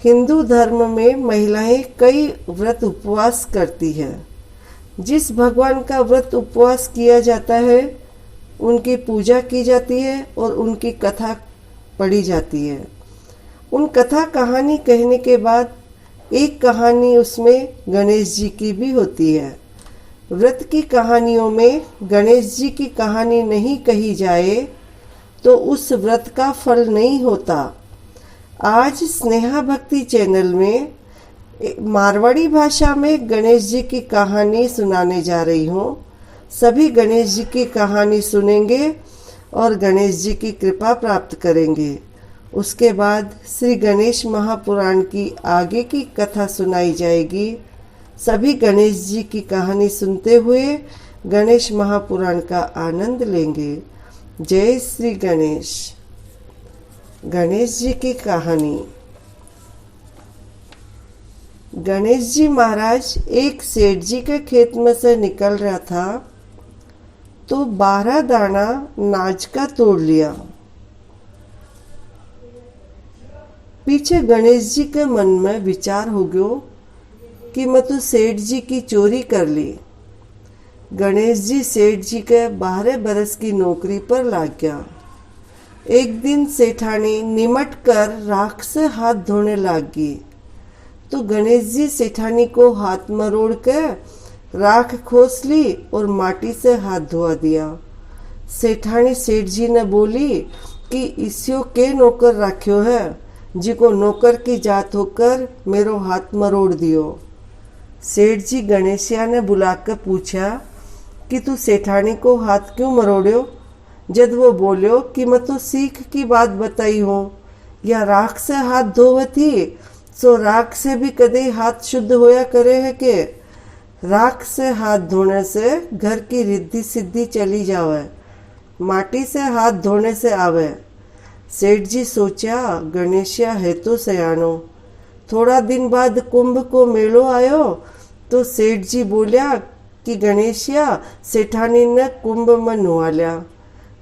हिंदू धर्म में महिलाएं कई व्रत उपवास करती है। जिस भगवान का व्रत उपवास किया जाता है उनकी पूजा की जाती है और उनकी कथा पढ़ी जाती है। उन कथा कहानी कहने के बाद एक कहानी उसमें गणेश जी की भी होती है। व्रत की कहानियों में गणेश जी की कहानी नहीं कही जाए तो उस व्रत का फल नहीं होता। आज स्नेहा भक्ति चैनल में मारवाड़ी भाषा में गणेश जी की कहानी सुनाने जा रही हूँ। सभी गणेश जी की कहानी सुनेंगे और गणेश जी की कृपा प्राप्त करेंगे। उसके बाद श्री गणेश महापुराण की आगे की कथा सुनाई जाएगी। सभी गणेश जी की कहानी सुनते हुए गणेश महापुराण का आनंद लेंगे। जय श्री गणेश। गणेश जी की कहानी। गणेश जी महाराज एक सेठ जी के खेत में से निकल रहा था तो 12 दाना नाज का तोड़ लिया। पीछे गणेश जी के मन में विचार हो गयो कि मैं तो सेठ जी की चोरी कर ली। गणेश जी सेठ जी के 12 बरस की नौकरी पर लग गया। एक दिन सेठानी निमट कर राख से हाथ धोने लगी तो गणेश जी सेठानी को हाथ मरोड़ के राख खोस ली और माटी से हाथ धोआ दिया। सेठानी सेठ जी ने बोली कि इसियो के नौकर राख्यो है जिको नौकर की जात होकर मेरो हाथ मरोड़ दियो। सेठ जी गणेशिया ने बुलाकर पूछा कि तू सेठानी को हाथ क्यों मरोड़ियो। जब वो बोलियो कि मैं तो सीख की बात बताई हूँ या राख से हाथ धोवे थी सो राख से भी कदे हाथ शुद्ध होया करे है के राख से हाथ धोने से घर की रिद्धि सिद्धि चली जावे, माटी से हाथ धोने से आवे। सेठ जी सोचा गणेशिया है तो सयानो। थोड़ा दिन बाद कुंभ को मेलो आयो तो सेठ जी बोलिया कि गणेशिया सेठानी ने कुंभ में नुआ लिया।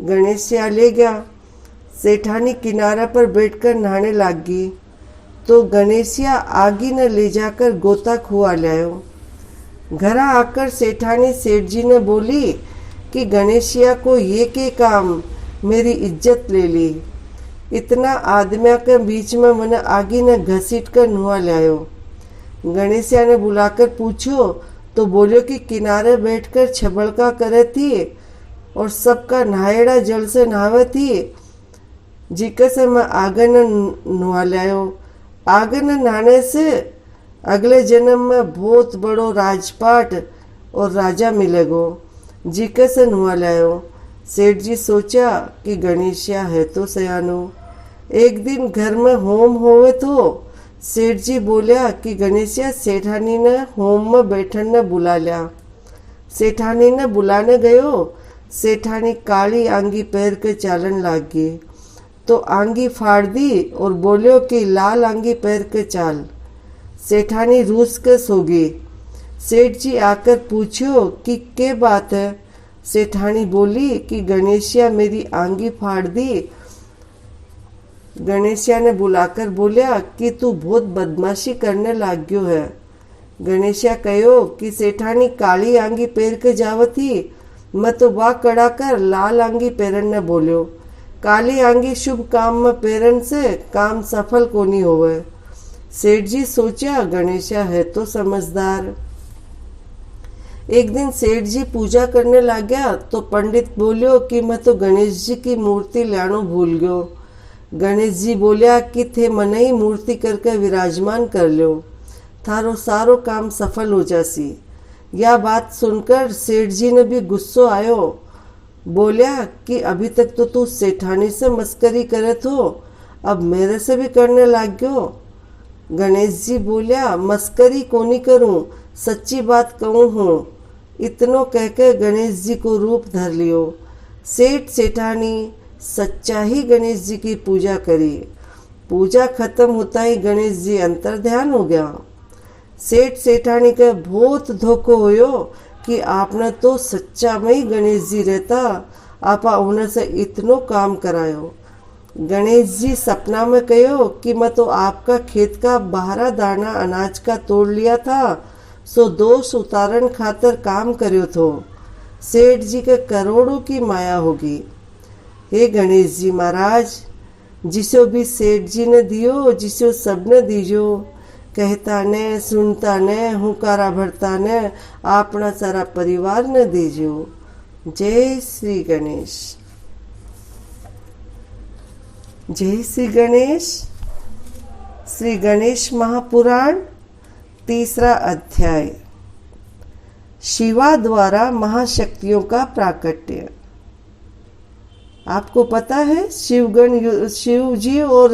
गणेशिया ले गया। सेठानी किनारा पर बैठकर नहाने लगी तो गणेशिया आगी ने ले जाकर गोता खुआ लायो। घर आकर सेठानी सेठ जी ने बोली कि गणेशिया को ये के काम मेरी इज्जत ले ली। इतना आदमिया के बीच में मैंने आगी ने घसीट कर नुआ लायो। गणेशिया ने बुलाकर पूछो तो बोलियो कि किनारे बैठकर छबड़का करे थी और सबका नहायड़ा जल से नहावे थी जिके से मैं आगे न नुआ लायो। आगे न नहाने से अगले जन्म में बहुत बड़ो राजपाट और राजा मिलेगो जिके से नुआ लायो। सेठ जी सोचा कि गणेशिया है तो सयानो। एक दिन घर में होम होवे तो सेठ जी बोलिया कि गणेशिया सेठानी ने होम में बैठन ने बुला लिया। सेठानी ने बुलाने गयो। सेठानी काली आंगी पहन के चालन लागी तो आंगी फाड़ दी और बोलियो कि लाल आंगी पहन के चाल। सेठानी रूस के सो गई। सेठ जी आकर पूछो कि क्या बात है। सेठानी बोली कि गणेशिया मेरी आंगी फाड़ दी। गणेशिया ने बुलाकर बोलिया कि तू बहुत बदमाशी करने लग गयो है। गणेशिया कहो कि सेठानी काली आंगी पहन के जावती मैं तो वाह कड़ाकर लाल आंगी पहरन ने बोलियो। काली आंगी शुभ काम में पहरन से काम सफल कोनी होवे। सेठ जी सोचा गणेशिया है तो समझदार। एक दिन सेठ जी पूजा करने लग गया तो पंडित बोलियो कि मैं तो गणेश जी की मूर्ति लानो भूल गयो। गणेश जी बोलिया कि थे मने ही मूर्ति करके विराजमान कर लो, थारो सारो काम सफल हो जासी। यह बात सुनकर सेठ जी ने भी गुस्सो आयो। बोलिया कि अभी तक तो तू सेठानी से मस्करी करे तो अब मेरे से भी करने लग गयो। गणेश जी बोलिया मस्करी कोनी करूं, सच्ची बात कहूं हूँ। इतनो कहकर गणेश जी को रूप धर लियो। सेठ सेठानी सच्चा ही गणेश जी की पूजा करी। पूजा खत्म होता ही गणेश जी अंतर ध्यान हो गया। सेठ सेठानी के बहुत धोखो होयो कि आपने तो सच्चा में ही गणेश जी रहता, आपा उन्हें से इतनो काम करायो। गणेश जी सपना में कहो कि मैं तो आपका खेत का 12 दाना अनाज का तोड़ लिया था, सो दोष उतारण खातर काम कर्यो थो। सेठ जी के करोड़ों की माया होगी। हे गणेश जी महाराज, जिसो भी सेठ जी ने दियो, जिसो सबने दीजो, कहता ने, सुनता ने, हुकारा भरता ने, अपना सारा परिवार ने दीजो। जय श्री गणेश। जय श्री गणेश। श्री गणेश महापुराण 3रा अध्याय। शिवा द्वारा महाशक्तियों का प्राकट्य। आपको पता है शिव जी और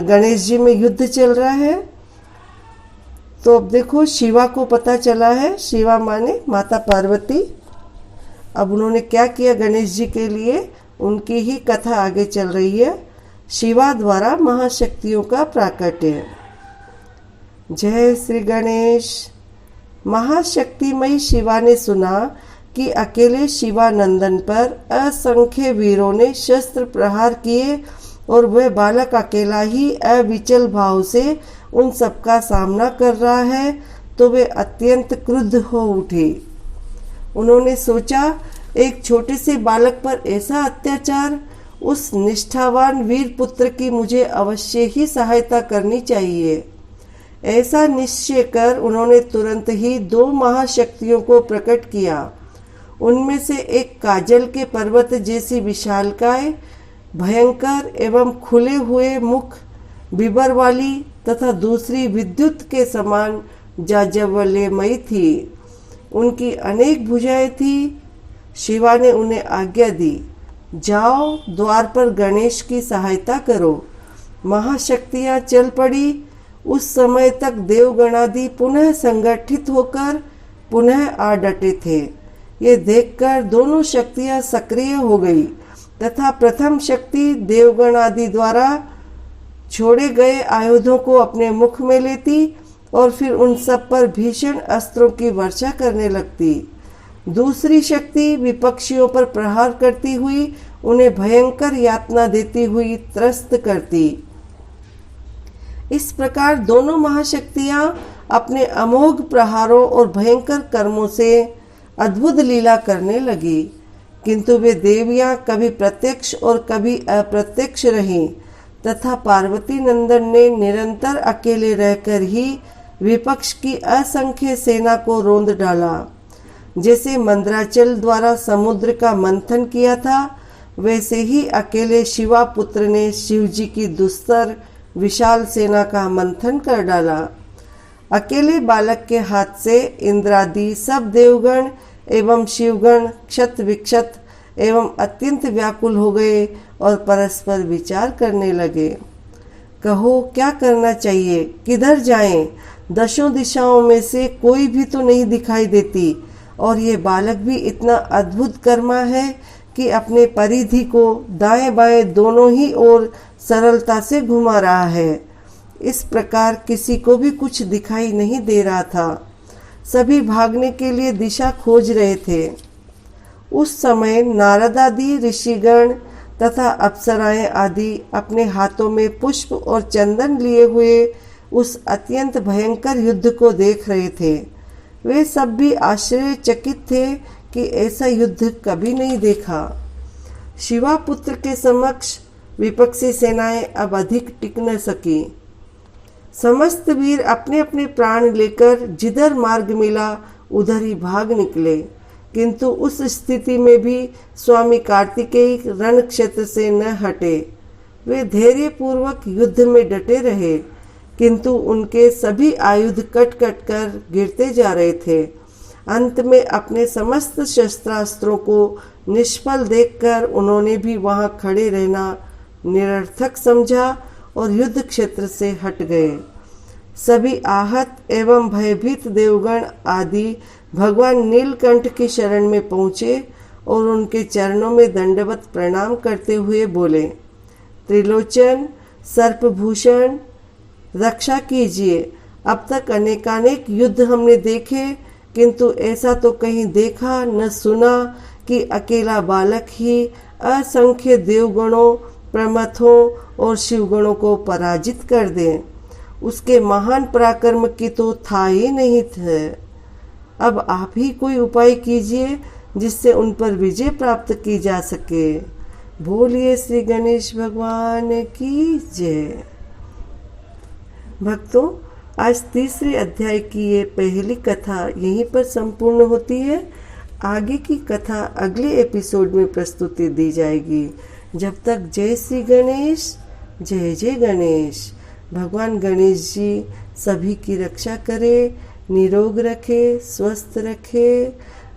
गणेश जी में युद्ध चल रहा है। तो अब देखो, शिवा को पता चला है, शिवा माने माता पार्वती। अब उन्होंने क्या किया गणेश जी के लिए, उनकी ही कथा आगे चल रही है। शिवा द्वारा महाशक्तियों का प्राकट्य। जय श्री गणेश। महाशक्तिमयी शिवा ने सुना कि अकेले शिवानंदन पर असंख्य वीरों ने शस्त्र प्रहार किए और वह बालक अकेला ही अविचल भाव से उन सबका सामना कर रहा है, तो वे अत्यंत क्रुद्ध हो उठे। उन्होंने सोचा, एक छोटे से बालक पर ऐसा अत्याचार, उस निष्ठावान वीर पुत्र की मुझे अवश्य ही सहायता करनी चाहिए। ऐसा निश्चय कर उन्होंने तुरंत ही 2 महाशक्तियों को प्रकट किया। उनमें से एक काजल के पर्वत जैसी विशालकाय, भयंकर एवं खुले हुए मुख बिबर वाली तथा दूसरी विद्युत के समान जाज्वल्यमयी थी। उनकी अनेक भुजाएं थी। शिवा ने उन्हें आज्ञा दी, जाओ द्वार पर गणेश की सहायता करो। महाशक्तियां चल पड़ी। उस समय तक देवगणादि पुनः संगठित होकर पुनः आ डटे थे। ये देखकर दोनों शक्तियां सक्रिय हो गई तथा प्रथम शक्ति देवगण आदि द्वारा छोड़े गए आयुधों को अपने मुख में लेती और फिर उन सब पर भीषण अस्त्रों की वर्षा करने लगती। दूसरी शक्ति विपक्षियों पर प्रहार करती हुई उन्हें भयंकर यातना देती हुई त्रस्त करती। इस प्रकार दोनों महाशक्तियां अपने अमोघ प्रहारों और भयंकर कर्मों से अद्भुत लीला करने लगी, किंतु वे देवियां कभी प्रत्यक्ष और कभी अप्रत्यक्ष रहीं तथा पार्वती नंदन ने निरंतर अकेले रहकर ही विपक्ष की असंख्य सेना को रोंद डाला। जैसे मंदराचल द्वारा समुद्र का मंथन किया था, वैसे ही अकेले शिवा पुत्र ने शिव जी की दुस्तर विशाल सेना का मंथन कर डाला। अकेले बालक के हाथ से इंद्रादि सब देवगण एवं शिवगण क्षत विक्षत एवं अत्यंत व्याकुल हो गए और परस्पर विचार करने लगे। कहो क्या करना चाहिए, किधर जाएं? दशों दिशाओं में से कोई भी तो नहीं दिखाई देती और ये बालक भी इतना अद्भुत कर्मा है कि अपने परिधि को दाएं बाएं दोनों ही ओर सरलता से घुमा रहा है। इस प्रकार किसी को भी कुछ दिखाई नहीं दे रहा था। सभी भागने के लिए दिशा खोज रहे थे। उस समय नारद आदि ऋषिगण तथा अप्सराएं आदि अपने हाथों में पुष्प और चंदन लिए हुए उस अत्यंत भयंकर युद्ध को देख रहे थे। वे सब भी आश्चर्यचकित थे कि ऐसा युद्ध कभी नहीं देखा। शिवा पुत्र के समक्ष विपक्षी सेनाएं अब अधिक टिक न सकी। समस्त वीर अपने अपने प्राण लेकर जिधर मार्ग मिला उधर ही भाग निकले, किंतु उस स्थिति में भी स्वामी कार्तिकेय रण क्षेत्र से न हटे। वे धैर्य पूर्वक युद्ध में डटे रहे, किंतु उनके सभी आयुध कट कट कर गिरते जा रहे थे। अंत में अपने समस्त शस्त्रास्त्रों को निष्फल देखकर उन्होंने भी वहां खड़े रहना निरर्थक समझा और युद्ध क्षेत्र से हट गए। सभी आहत एवं भयभीत देवगण आदि भगवान नीलकंठ की शरण में पहुँचे और उनके चरणों में दंडवत प्रणाम करते हुए बोले, त्रिलोचन सर्पभूषण रक्षा कीजिए। अब तक अनेकानेक युद्ध हमने देखे, किंतु ऐसा तो कहीं देखा न सुना कि अकेला बालक ही असंख्य देवगणों प्रमथों और शिवगणों को पराजित कर दें। उसके महान पराक्रम की तो था ही नहीं है। अब आप ही कोई उपाय कीजिए जिससे उन पर विजय प्राप्त की जा सके। बोलिए श्री गणेश भगवान की जय। भक्तों, आज तीसरे अध्याय की ये पहली कथा यहीं पर संपूर्ण होती है। आगे की कथा अगले एपिसोड में प्रस्तुति दी जाएगी। जब तक जय श्री गणेश, जय जय गणेश। भगवान गणेश जी सभी की रक्षा करे, निरोग रखे, स्वस्थ रखे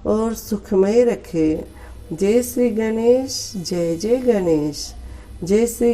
और सुखमय रखे। जय श्री गणेश, जय जय गणेश। जय श्री